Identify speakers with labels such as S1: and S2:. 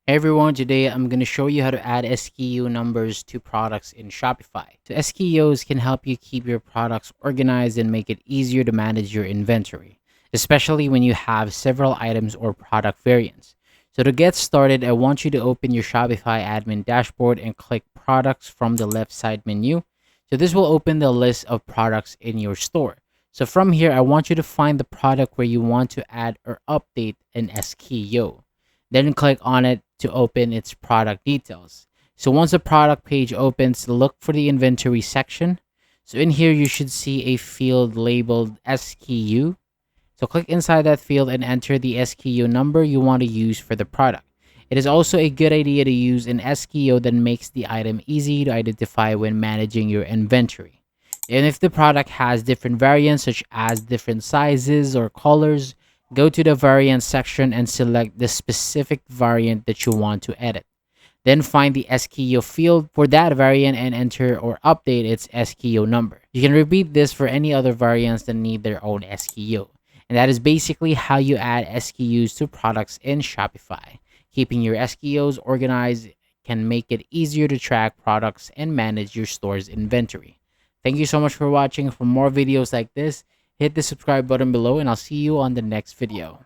S1: Hey everyone, today I'm going to show you how to add SKU numbers to products in Shopify. So SKUs can help you keep your products organized and make it easier to manage your inventory, especially when you have several items or product variants. So to get started, I want you to open your Shopify admin dashboard and click products from the left side menu. So this will open the list of products in your store. So from here, I want you to find the product where you want to add or update an SKU. Then click on it to open its product details. So once the product page opens, look for the inventory section. So in here, you should see a field labeled SKU. So click inside that field and enter the SKU number you want to use for the product. It is also a good idea to use an SKU that makes the item easy to identify when managing your inventory. And if the product has different variants, such as different sizes or colors, go to the variant section and select the specific variant that you want to edit. Then find the SKU field for that variant and enter or update its SKU number. You can repeat this for any other variants that need their own SKU. And that is basically how you add SKUs to products in Shopify. Keeping your SKUs organized can make it easier to track products and manage your store's inventory. Thank you so much for watching. For more videos like this, hit the subscribe button below and I'll see you on the next video.